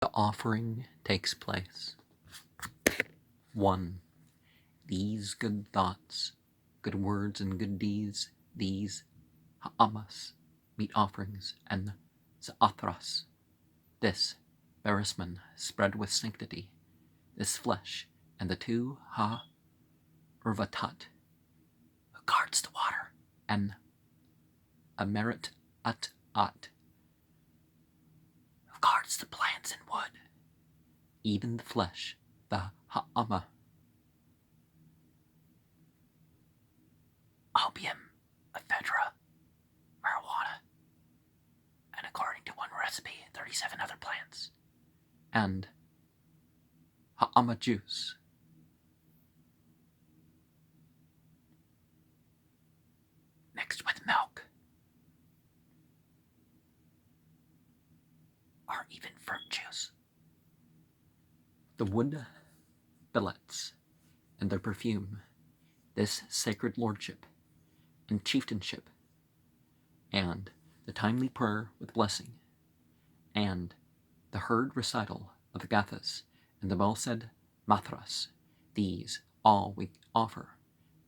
The offering takes place. 1. These good thoughts, good words, and good deeds, these ha'amas, meat offerings, and za'athras, this berisman spread with sanctity, this flesh, and the 2 ha'urvatat, who guards the water, and amerit at, who guards the plants and wood, even the flesh, the ha'ama, opium, ephedra, marijuana, and according to one recipe, 37 other plants, and ha'ama juice, mixed with milk, or even fruit juice. The wood billets and their perfume, this sacred lordship and chieftainship, and the timely prayer with blessing, and the heard recital of the gathas and the well-said mathras, these all we offer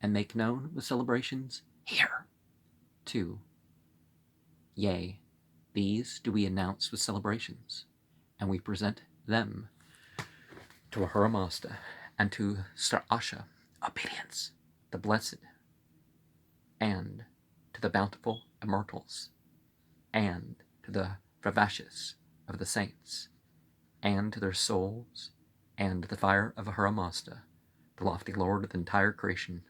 and make known with celebrations here. 2. Yea, these do we announce with celebrations, and we present them to Ahura Mazda and to Asha, obedience, the blessed, and to the bountiful immortals, and to the vivacous of the saints, and to their souls, and to the fire of Ahura Mazda, the lofty Lord of the entire creation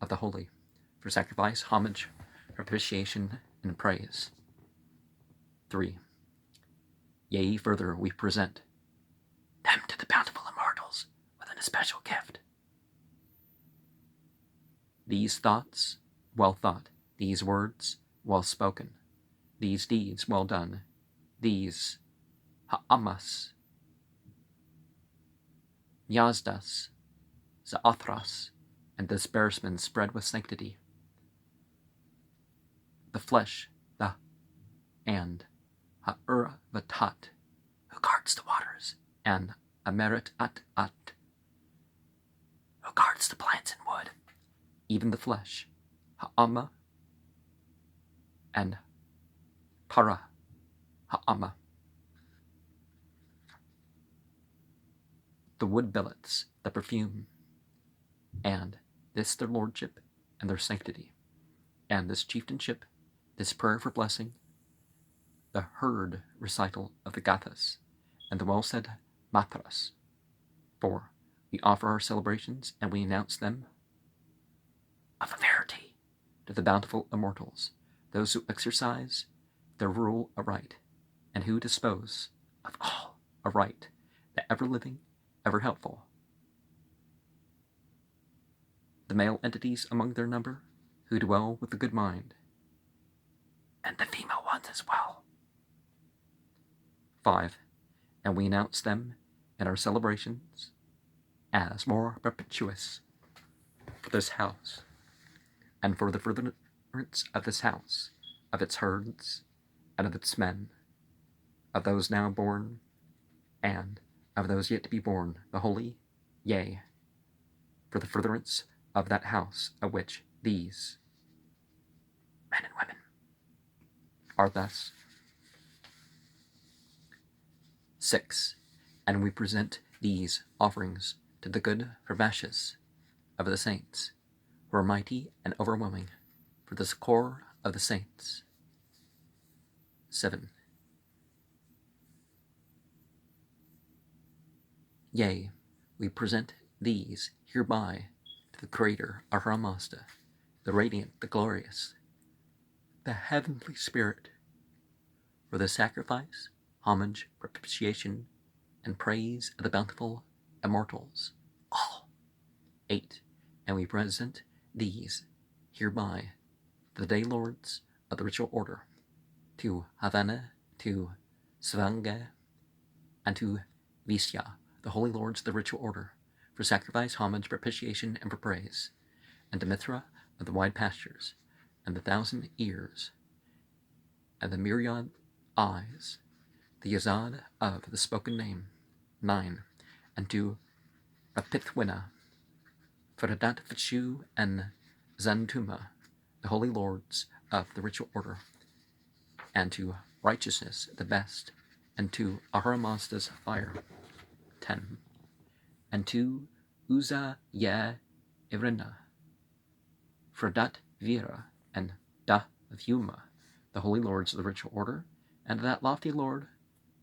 of the holy, for sacrifice, homage, propitiation, and praise. 3. Yea, further we present them to the bountiful immortals with an especial gift. These thoughts, well thought, these words, well spoken, these deeds, well done, these ha'amas, yazdas, za'athras, and disbursement spread with sanctity, the flesh, the, and ha'urvatat, who guards the waters, and amerit at, who guards the plants and wood, even the flesh, ha'ama, and para ha'ama. The wood billets, the perfume, and this their lordship and their sanctity, and this chieftainship, this prayer for blessing, the heard recital of the gathas, and the well-said matras. 4. We offer our celebrations, and we announce them of a verity to the bountiful immortals, those who exercise their rule aright, and who dispose of all aright, the ever-living, ever-helpful, the male entities among their number, who dwell with the good mind, and the female ones as well. 5. And we announce them in our celebrations as more perpetuous for this house, and for the furtherance of this house, of its herds, and of its men, of those now born, and of those yet to be born, the holy, yea, for the furtherance of that house of which these men and women are thus. 6. And we present these offerings to the good vivacous of the saints, who are mighty and overwhelming for the succor of the saints. 7. Yea, we present these hereby to the Creator, Ahura Mazda, the radiant, the glorious, the heavenly Spirit, for the sacrifice, homage, propitiation, and praise of the bountiful immortals, all. 8. And we present these hereby to the day lords of the ritual order, to Havana, to Svanga, and to Visya, the holy lords of the ritual order, for sacrifice, homage, propitiation, and for praise, and to Mithra of the wide pastures, and the 1,000 ears, and the myriad eyes, the Yazad of the spoken name. 9. And to Rapithwina, Feradat Vichu and Zantuma, the holy lords of the ritual order, and to righteousness the best, and to Ahura Mazda's fire. 10. And to Uza Ye Irina, Fredat Vira, and Da Vyuma, the holy lords of the ritual order, and that lofty lord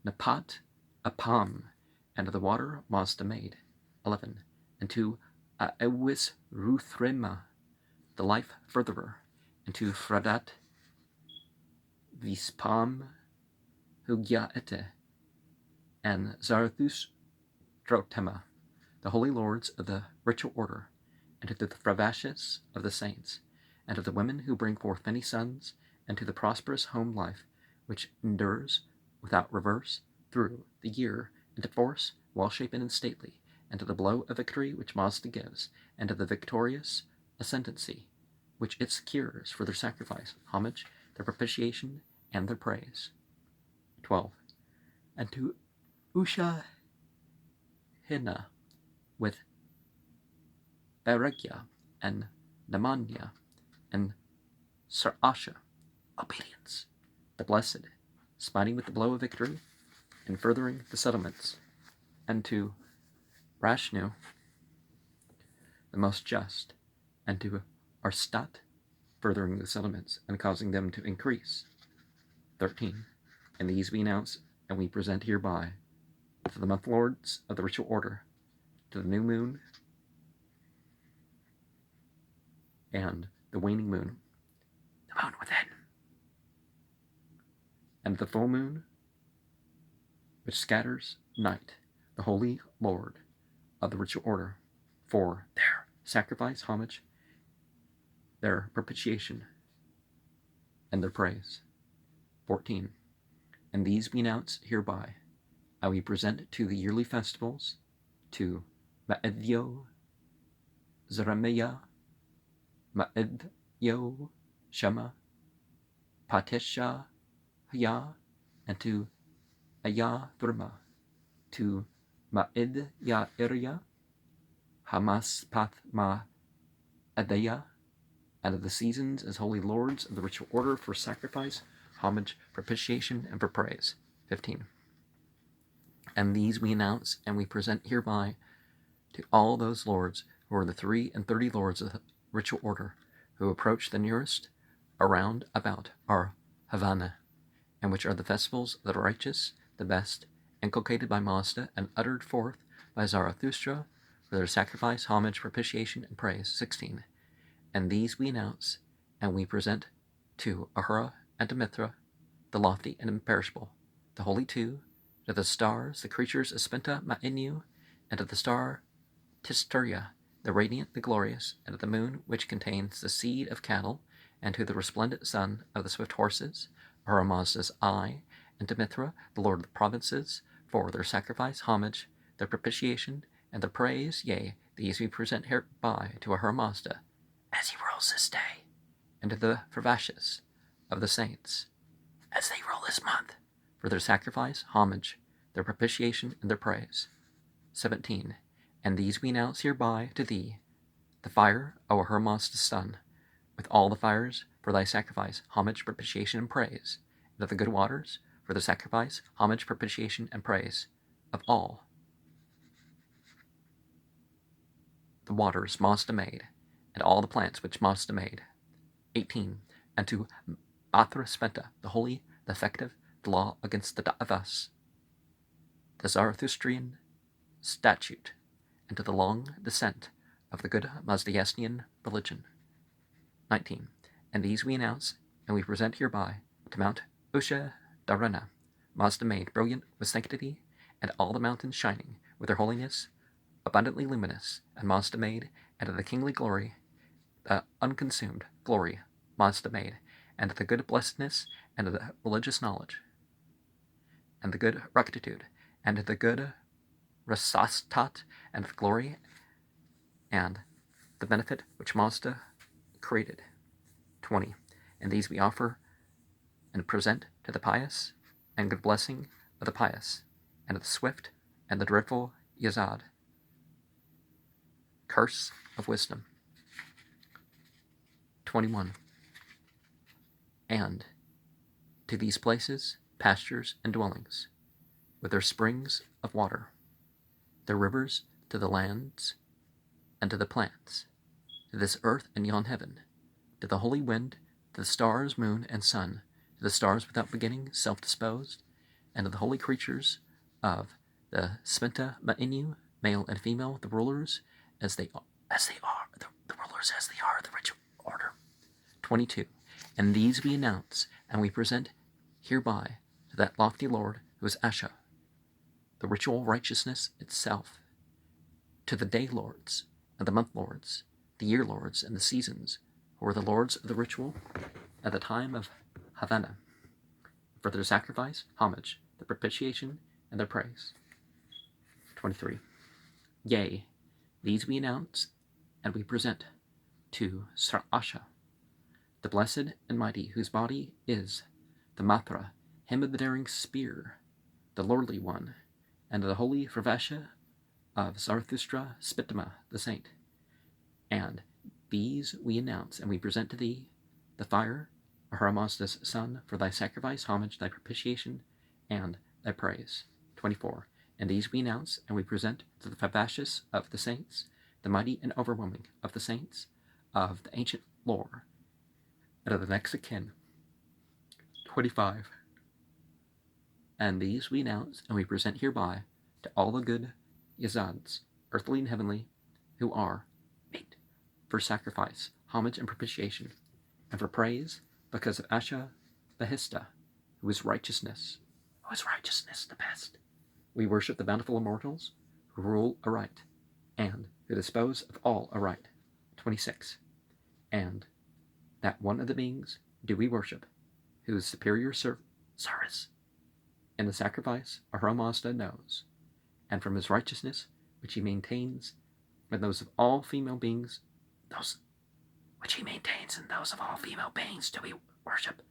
Napat Apam, and the water Mazda made. 11. And to Aewis Ruthrema, the life furtherer, and to Fradat Vispam Hugyaete, and Zarathustrothema, the holy lords of the ritual order, and to the Fravashis of the saints, and to the women who bring forth many sons, and to the prosperous home life which endures without reverse through the year, and to force well-shapen and stately, and to the blow of victory which Mazda gives, and to the victorious ascendancy which it secures for their sacrifice, homage, their propitiation, and their praise. 12. And to Usha Hina with Beregya and Namanya and Sarasha, obedience, the blessed, smiting with the blow of victory, and furthering the settlements, and to Rashnu, the most just, and to Arstat, furthering the settlements and causing them to increase. 13. And these we announce and we present hereby to the month lords of the ritual order, to the new moon and the waning moon, the moon within, and the full moon which scatters night, the holy lord of the ritual order, for their sacrifice, homage, their propitiation, and their praise. 14. And these we announce hereby, I we present to the yearly festivals, to Ma'edyo, Zeremeya, Ma'edyo, Shema, Patesha, Haya, and to Aya Thrima, to Ma'ed Ya Irya, Hamas Path Ma Adaya, and of the seasons as holy lords of the ritual order for sacrifice, homage, propitiation, and for praise. 15. And these we announce and we present hereby to all those lords who are the 33 lords of the ritual order, who approach the nearest around about our Havana, and which are the festivals of the righteous, the best, inculcated by Mazda and uttered forth by Zarathustra for their sacrifice, homage, propitiation, and praise. 16. And these we announce and we present to Ahura and to Mithra, the lofty and imperishable, the holy two, to the stars, the creatures of Spenta Ma'inu, and to the star Tisturia, the radiant, the glorious, and to the moon which contains the seed of cattle, and to the resplendent sun of the swift horses, Ahura Mazda's eye, and to Mithra, the lord of the provinces, for their sacrifice, homage, their propitiation, and their praise, yea, these we present hereby to Ahura Mazda, as he rules this day, and to the Fravashis of the saints, as they rule this month, for their sacrifice, homage, their propitiation, and their praise. 17. And these we announce hereby to thee, the fire, O Ahura Mazda's son, with all the fires for thy sacrifice, homage, propitiation, and praise, and of the good waters for the sacrifice, homage, propitiation, and praise, of all the waters Mazda made, and all the plants which Mazda made. 18. And to Athra Spenta, the holy, the effective, the law against the Da'avas, the Zarathustrian statute, and to the long descent of the good Mazdaeanian religion. 19. And these we announce, and we present hereby to Mount Usha Dharana, Mazda made, brilliant with sanctity, and all the mountains shining with their holiness, abundantly luminous, and Mazda made, and to the kingly glory, the unconsumed glory Mazda made, and to the good blessedness, and to the religious knowledge, and the good rectitude, and to the good rasastat, and the glory, and the benefit which Mazda created. 20. And these we offer and present to the pious and good blessing of the pious, and of the swift, and the dreadful Yazad. Curse of wisdom. 21. And to these places, pastures, and dwellings, with their springs of water, their rivers to the lands and to the plants, to this earth and yon heaven, to the holy wind, to the stars, moon, and sun, to the stars without beginning, self-disposed, and to the holy creatures of the Spenta Ma'inu, male and female, the rulers as they are, the rulers as they are, the rich order. 22. And these we announce, and we present hereby to that lofty Lord who is Asha, the ritual righteousness itself, to the day lords, and the month lords, the year lords, and the seasons, who are the lords of the ritual at the time of Havana, for their sacrifice, homage, their propitiation, and their praise. 23. Yea, these we announce, and we present to Sir Asha, the blessed and mighty, whose body is the Matra, him of the daring spear, the lordly one, and the holy Fervasha of Zarathustra Spitama, the saint. And these we announce, and we present to thee the fire, Ahura Mazda's son, for thy sacrifice, homage, thy propitiation, and thy praise. 24. And these we announce, and we present to the Fervashus of the saints, the mighty and overwhelming of the saints, of the ancient lore, and of the next of kin. 25. And these we announce, and we present hereby to all the good Yazads, earthly and heavenly, who are meet for sacrifice, homage, and propitiation, and for praise, because of Asha Bahista, who is righteousness, the best. We worship the bountiful immortals, who rule aright, and who dispose of all aright. 26. And that one of the beings do we worship, whose superior service in the sacrifice Ahura Mazda knows, and from his righteousness, which he maintains in those of all female beings, do we worship,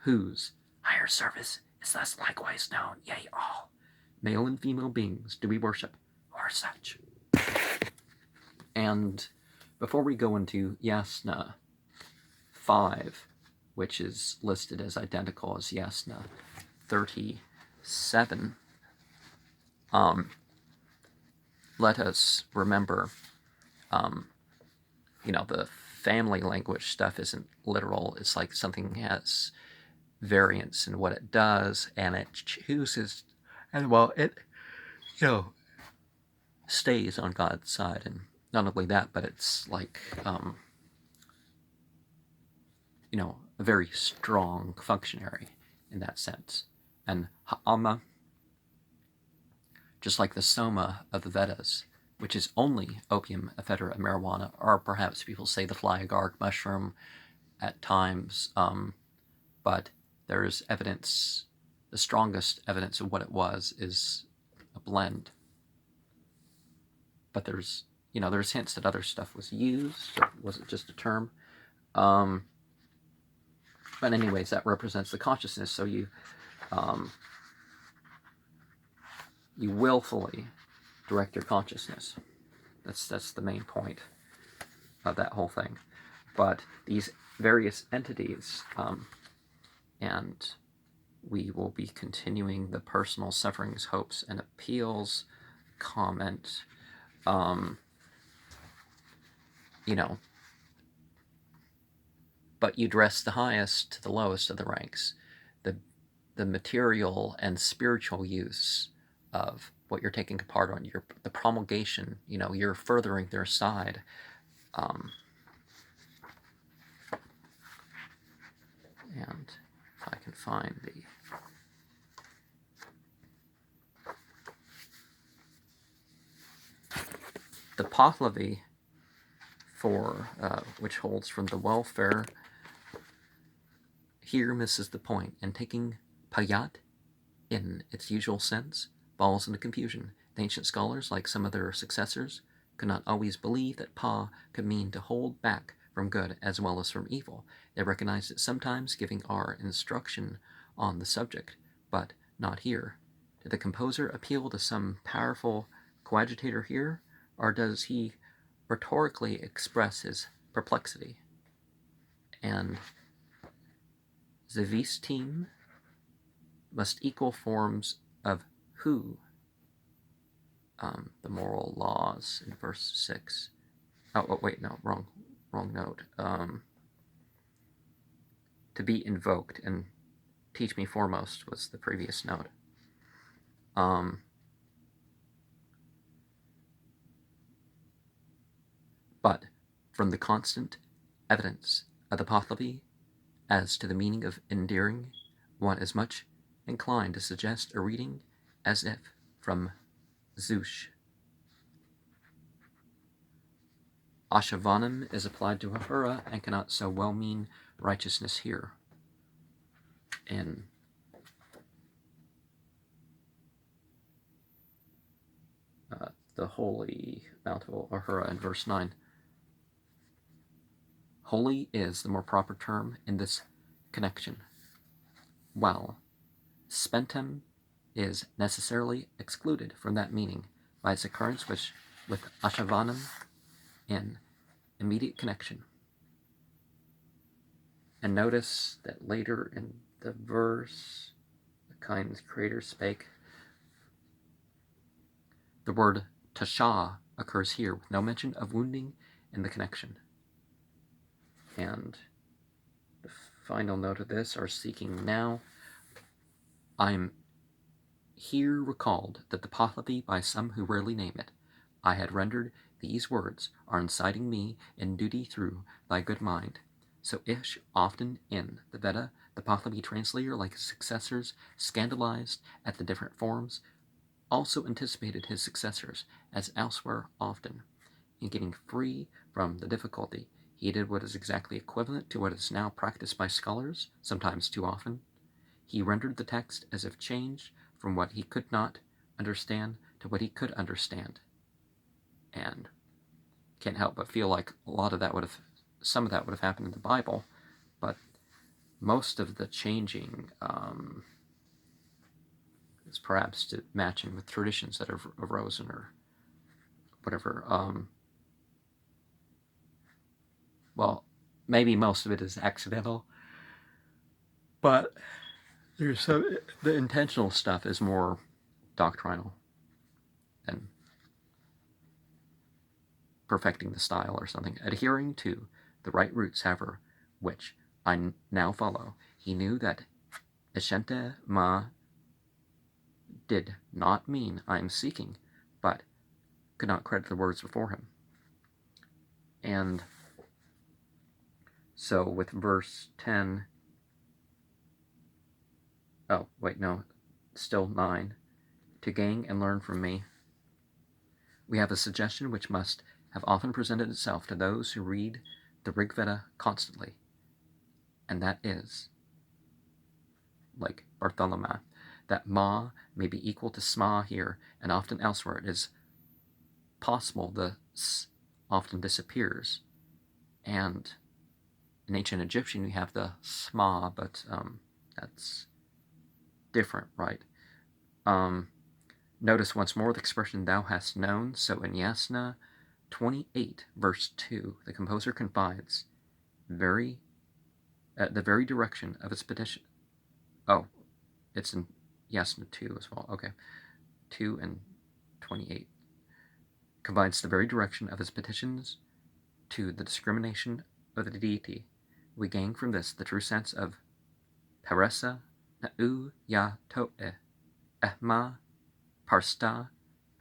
whose higher service is thus likewise known, yea, all male and female beings do we worship, who are such. And before we go into Yasna 5, which is listed as identical as Yasna 37, let us remember, the family language stuff isn't literal. It's like something has variance in what it does, and it chooses, and it, stays on God's side. And not only that, but it's like, a very strong functionary in that sense. And Ha'ama, just like the Soma of the Vedas, which is only opium, ephedra, and marijuana, or perhaps people say the fly agaric mushroom at times, but there is evidence, the strongest evidence of what it was is a blend. But there's hints that other stuff was used, or was it just a term? But anyways, that represents the consciousness, so you willfully direct your consciousness. That's the main point of that whole thing. But these various entities, and we will be continuing the personal sufferings, hopes, and appeals comment. But you dress the highest to the lowest of the ranks. The material and spiritual use of what you're taking part on, the promulgation, you're furthering their side. And if I can find the Pahlavi for which holds from the welfare, here misses the point, and taking payat in its usual sense falls into confusion. The ancient scholars, like some of their successors, could not always believe that pa could mean to hold back from good as well as from evil. They recognized it sometimes giving our instruction on the subject, but not here? Did the composer appeal to some powerful coadjutor here, or does he rhetorically express his perplexity? And Zevistim must equal forms of who, the moral laws in verse 6. Oh, wait, no, wrong note. To be invoked, and teach me foremost was the previous note. But from the constant evidence of the Pahlavi as to the meaning of endearing, one is much inclined to suggest a reading as if from Zush. Ashavanam is applied to Ahura and cannot so well mean righteousness here. In the holy bountiful Ahura in verse 9. Holy is the more proper term in this connection, while spentem is necessarily excluded from that meaning by its occurrence with Ashavanam in immediate connection. And notice that later in the verse, the kind Creator spake, the word tasha occurs here with no mention of wounding in the connection. And the final note of this, our seeking now, I'm here recalled that the Pahlavi, by some who rarely name it, I had rendered these words are inciting me in duty through thy good mind. So Ish, often in the Veda, the Pahlavi translator, like his successors, scandalized at the different forms, also anticipated his successors, as elsewhere often. In getting free from the difficulty, he did what is exactly equivalent to what is now practiced by scholars, sometimes too often. He rendered the text as if changed from what he could not understand to what he could understand. And can't help but feel like some of that would have happened in the Bible, but most of the changing is perhaps to matching with traditions that have arisen or whatever. Well, maybe most of it is accidental, but there's the intentional stuff is more doctrinal than perfecting the style or something. Adhering to the right roots, however, which I now follow, he knew that Eshente Ma did not mean I am seeking, but could not credit the words before him. And so with verse 10, oh, wait, no, still 9, to gain and learn from me, we have a suggestion which must have often presented itself to those who read the Rig Veda constantly, and that is, like Bartholomew, that Ma may be equal to Sma here, and often elsewhere it is possible the S often disappears, and in ancient Egyptian we have the Sma, but that's different, right? Notice once more the expression thou hast known. So in Yasna 28, verse 2, the composer confides the very direction of its petition. Oh, it's in Yasna 2 as well. Okay. 2 and 28. Confides the very direction of his petitions to the discrimination of the deity. We gain from this the true sense of Paresa Na'u Ya To'e Ehma Parsta.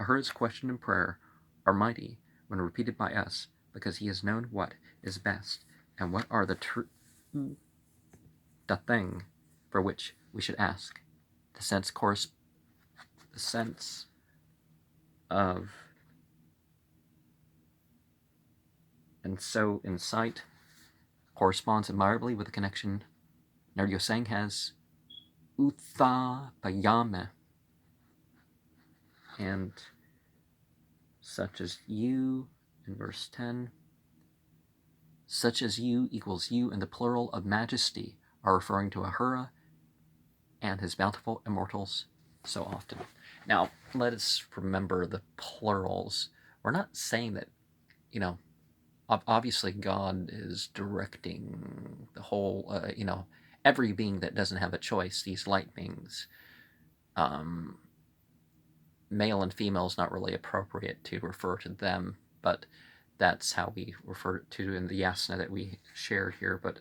Ahura's question and prayer are mighty when repeated by us, because he has known what is best and what are the thing for which we should ask. The sense of and so insight corresponds admirably with the connection Naryosang has Utha Payame, and such as you in verse 10, such as you equals you in the plural of majesty are referring to Ahura, and his bountiful immortals so often. Now, let us remember the plurals. We're not saying that, obviously God is directing the whole, every being that doesn't have a choice, these light beings. Male and female is not really appropriate to refer to them, but that's how we refer to in the yasna that we shared here. But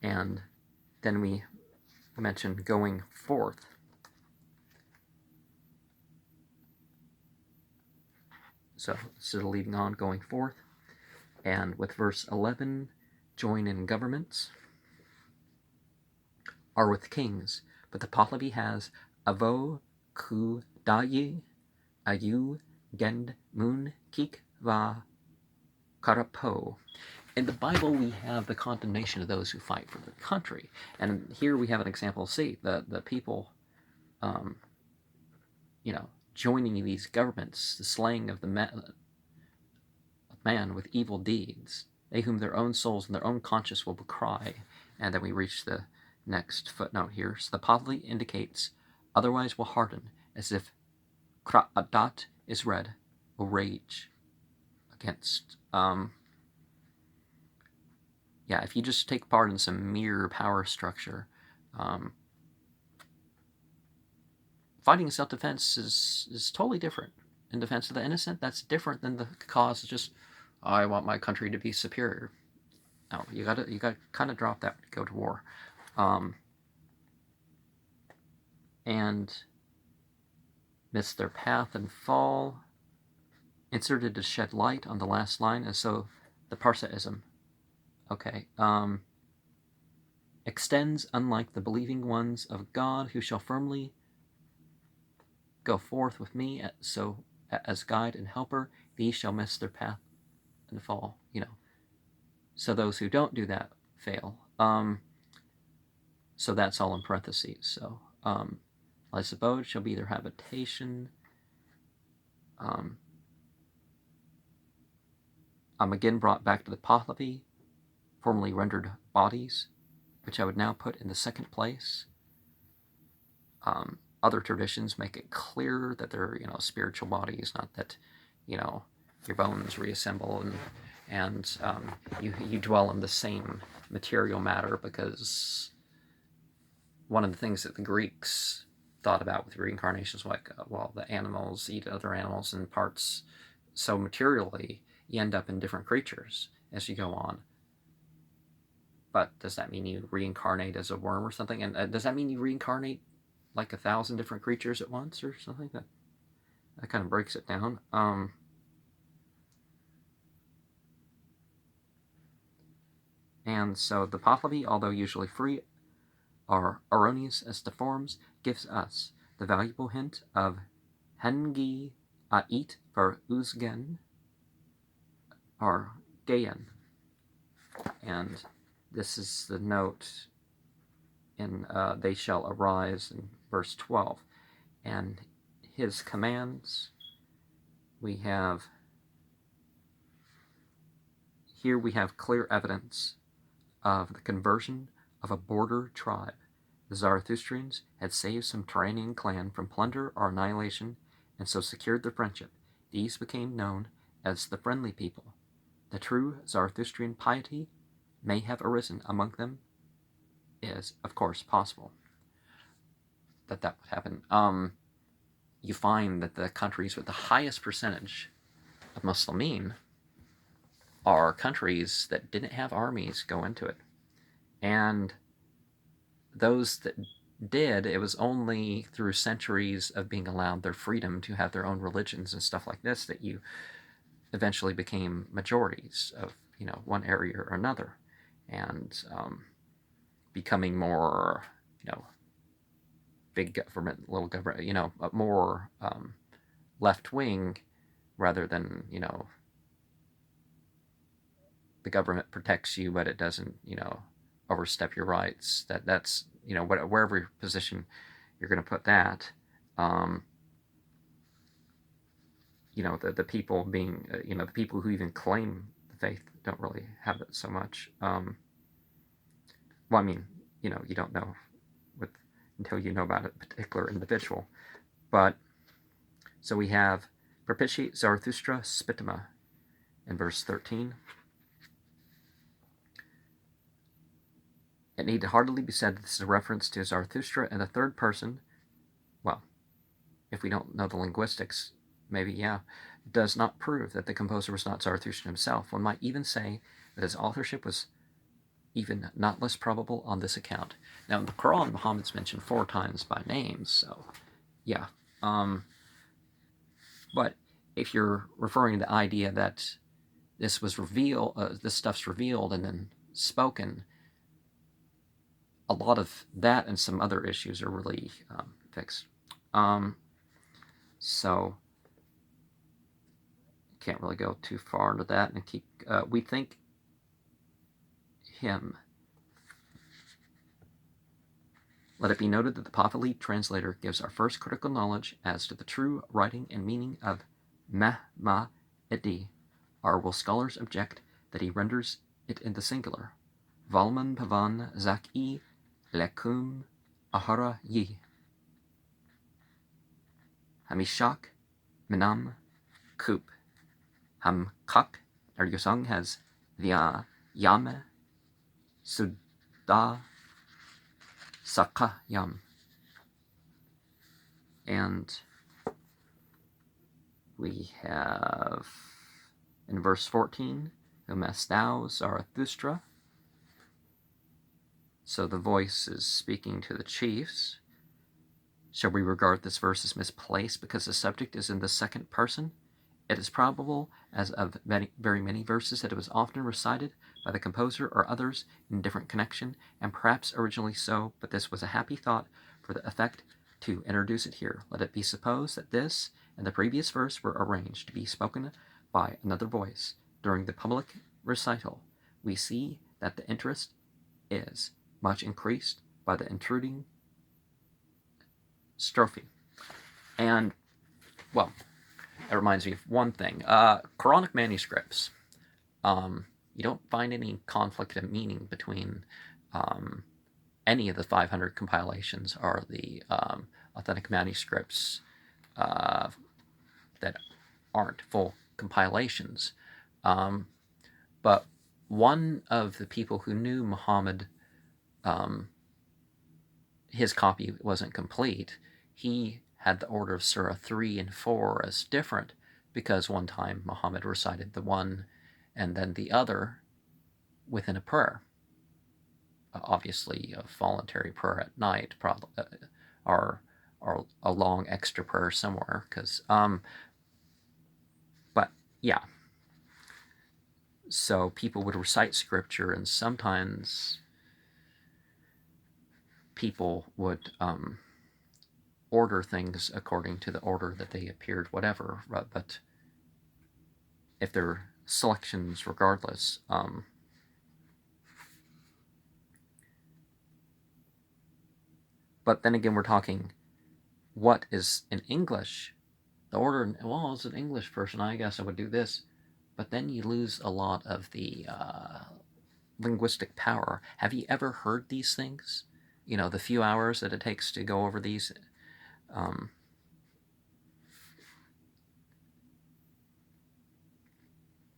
and then we mentioned going forth. So instead of leading on, going forth. And with verse 11, join in governments, are with kings. But the Pahlavi has avo ku dayi ayu gend mun kik va karapo. In the Bible, we have the condemnation of those who fight for the country. And here we have an example. See, the people, joining these governments, the slaying of the man with evil deeds, they whom their own souls and their own conscience will cry. And then we reach the next footnote here. So the Pahlavi indicates, otherwise will harden, as if kra'adat is read, will rage against. If you just take part in some mere power structure, fighting self-defense is totally different. In defense of the innocent, that's different than the cause of just, I want my country to be superior. No, you gotta kind of drop that, go to war. And miss their path and fall. Inserted to shed light on the last line, and so the parsaism. Okay. Extends, unlike the believing ones of God, who shall firmly go forth with me, so as guide and helper, these shall miss their path and fall. So those who don't do that fail. So that's all in parentheses. So life's abode shall be their habitation. I'm again brought back to the Pahlavi, formerly rendered bodies, which I would now put in the second place. Other traditions make it clear that they're, spiritual bodies, not that, your bones reassemble and you dwell in the same material matter, because one of the things that the Greeks thought about with reincarnations was like, the animals eat other animals in parts, so materially you end up in different creatures as you go on. But does that mean you reincarnate as a worm or something? And does that mean you reincarnate like 1,000 different creatures at once or something? That kind of breaks it down. And so the Pahlavi, although usually free, are erroneous as to forms, gives us the valuable hint of Hengi Ait for Uzgen, or Gayen. And this is the note in they shall arise in verse 12. And his commands, we have clear evidence of the conversion of a border tribe. The Zarathustrians had saved some Turanian clan from plunder or annihilation, and so secured their friendship. These became known as the friendly people. The true Zarathustrian piety may have arisen among them. Is, of course, possible that would happen. You find that the countries with the highest percentage of Muslimin are countries that didn't have armies go into it. And those that did, it was only through centuries of being allowed their freedom to have their own religions and stuff like this that you eventually became majorities of, one area or another. And becoming more, big government, little government, more left-wing rather than, the government protects you, but it doesn't, overstep your rights. That's, wherever position you're going to put that. the people being, the people who even claim the faith don't really have it so much. Well, I mean, you don't know until you know about a particular individual. But, so we have propitiate Zarathustra spitima in verse 13. It need hardly be said that this is a reference to Zarathustra in the third person. Well, if we don't know the linguistics, maybe, yeah, does not prove that the composer was not Zarathustra himself. One might even say that his authorship was even not less probable on this account. Now, in the Quran, Muhammad's mentioned 4 times by name, so, yeah. But if you're referring to the idea that this was revealed, this stuff's revealed and then spoken, a lot of that and some other issues are really fixed. So can't really go too far into that and keep. We think him. Let it be noted that the Pahlavi translator gives our first critical knowledge as to the true writing and meaning of Mahma Edi, or will scholars object that he renders it in the singular? Valman Pavan Zaki Lekum Ahara Yi. Hamishak Minam Kup. Ham Kak, or Yosang has Via Yame Sudha Sakayam. And we have in verse 14, Whom hast thou, Zarathustra? So the voice is speaking to the chiefs. Shall we regard this verse as misplaced because the subject is in the second person? It is probable, as of very many verses, that it was often recited by the composer or others in different connection, and perhaps originally so, but this was a happy thought for the effect to introduce it here. Let it be supposed that this and the previous verse were arranged to be spoken by another voice. During the public recital, we see that the interest is much increased by the intruding strophe. And, well, it reminds me of one thing. Quranic manuscripts. You don't find any conflict of meaning between any of the 500 compilations or the authentic manuscripts that aren't full compilations. But one of the people who knew Muhammad, his copy wasn't complete. He had the order of Surah 3 and 4 as different because one time Muhammad recited the one and then the other within a prayer. Obviously, a voluntary prayer at night, probably, or a long extra prayer somewhere. But yeah. So people would recite scripture, and sometimes people would order things according to the order that they appeared, whatever. But if they're selections regardless, but then again, we're talking what is in English. The order, well, as an English person, I guess I would do this. But then you lose a lot of the linguistic power. Have you ever heard these things? The few hours that it takes to go over these.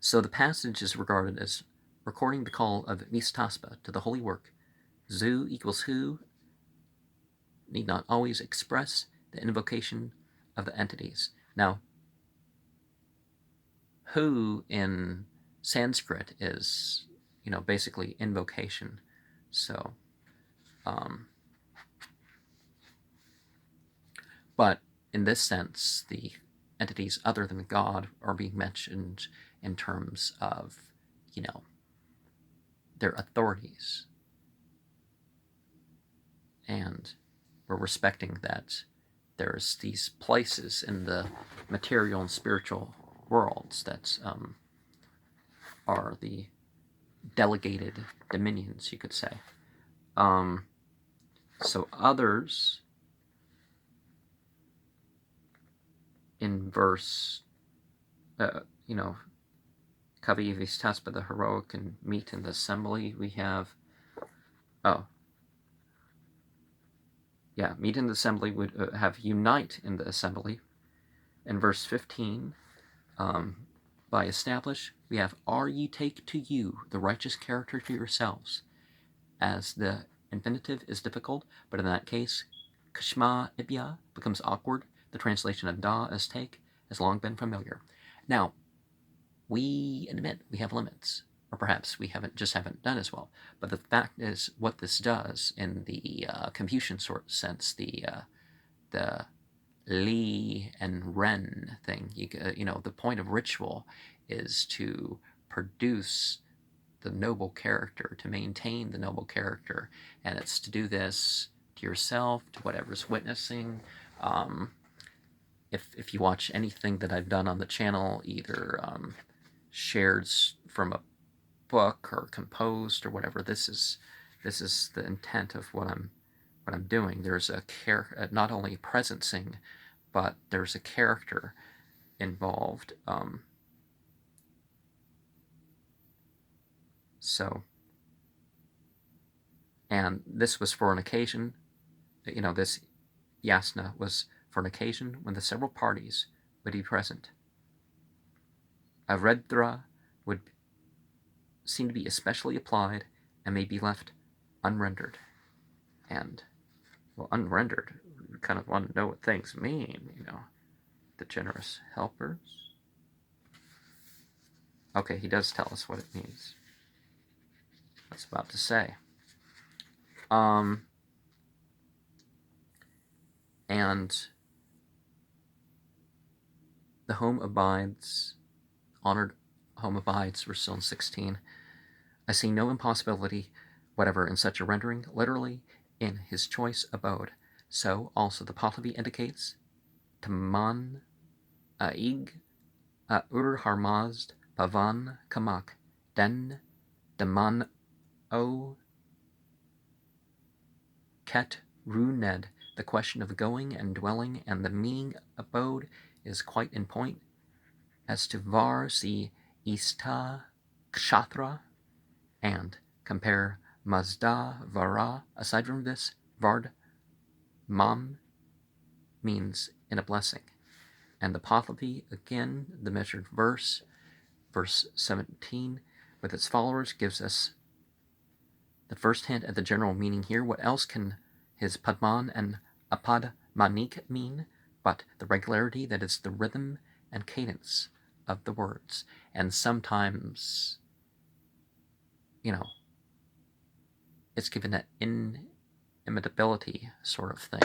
So the passage is regarded as recording the call of Mistaspa to the holy work. Zu equals who need not always express the invocation of the entities. Now, who in Sanskrit is, basically invocation. So, but in this sense, the entities other than God are being mentioned in terms of, their authorities. And we're respecting that there's these places in the material and spiritual worlds that are the delegated dominions, you could say. So others in verse you know, Kavi Vistaspa, the heroic, and meet in the assembly. We have, meet in the assembly would have unite in the assembly. In verse 15, by establish, we have are ye take to you the righteous character to yourselves, as the infinitive is difficult, but in that case, kshma ibya becomes awkward. The translation of da as take has long been familiar. Now, we admit we have limits, or perhaps we haven't done as well. But the fact is, what this does in the Confucian sort of sense, the li and ren thing, the point of ritual is to produce the noble character, to maintain the noble character, and it's to do this to yourself, to whatever's witnessing. If you watch anything that I've done on the channel, either shared from a book or composed or whatever, this is the intent of what I'm doing. There's a not only presencing, but there's a character involved. And this was for an occasion, this yasna was for an occasion when the several parties would be present. A redra would seem to be especially applied and may be left unrendered. And, well, unrendered, we kind of want to know what things mean, The generous helpers. Okay, he does tell us what it means. I was about to say. And the home abides, honored home abides, we're still in 16. I see no impossibility whatever in such a rendering, literally, in his choice abode. So, also, the Palavi indicates, Taman Aig Ur Harmazd Pavan Kamak Den Daman O Ket Runed. The question of going and dwelling and the meaning abode is quite in point. As to var see ista kshatra and compare mazda vara. Aside from this, vard mam means in a blessing. And the Palavi, again, the measured verse 17, with its followers, gives us the first hint at the general meaning here. What else can his Padman and Apad Manik mean but the regularity, that is the rhythm and cadence of the words? And sometimes, it's given that inimitability sort of thing.